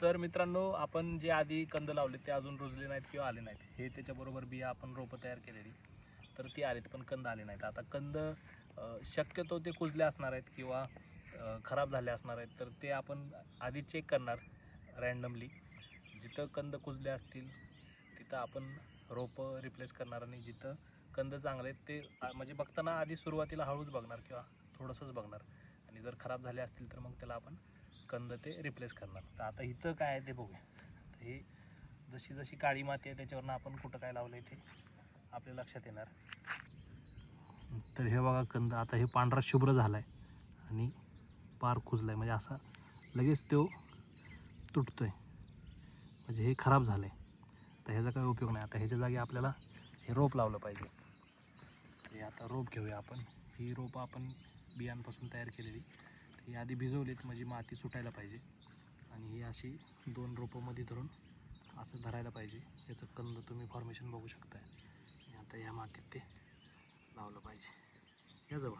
तर मित्रांनो, आपण जे आधी कंद लावले ते अजून रुजले नाहीत किंवा आले नाहीत. हे त्याच्याबरोबर बिया आपण रोपं तयार केलेली, तर ती आलीत पण कंद आले नाहीत. आता कंद शक्यतो ते कुजले असणार आहेत किंवा खराब झाले असणार आहेत, तर ते आपण आधी चेक करणार रँडमली. जिथं कंद कुजले असतील तिथं आपण रोपं रिप्लेस करणार आणि जिथं कंद चांगले आहेत ते म्हणजे बघताना आधी सुरुवातीला हळूच बघणार किंवा थोडंसंच बघणार, आणि जर खराब झाले असतील तर मग त्याला आपण कंद ते रिप्लेस करणार. तर आता इथं काय आहे ते बघूया. तर हे जशी जशी काळी माती आहे त्याच्यावरनं आपण कुठं काय लावलं आहे ते आपल्या लक्षात येणार. तर हे बघा कंद आता हे पांढरा शुभ्र झाला आहे आणि पार कुजला आहे, म्हणजे असा लगेच तो तुटतो आहे, म्हणजे हे खराब झालं आहे. तर ह्याचा काही उपयोग नाही. आता ह्याच्या जागी आपल्याला हे रोप लावलं पाहिजे. हे आता रोप घेऊया आपण. ही रोपं आपण बियांपासून तयार केलेली, ही आधी भिजवलीत म्हणजे माती सुटायला पाहिजे, आणि ही अशी 2 रोपांमध्ये धरून असं धरायला पाहिजे. याचं कंद तुम्ही फॉर्मेशन बघू शकताय. आता या मातीत ते लावलं पाहिजे. या जवळ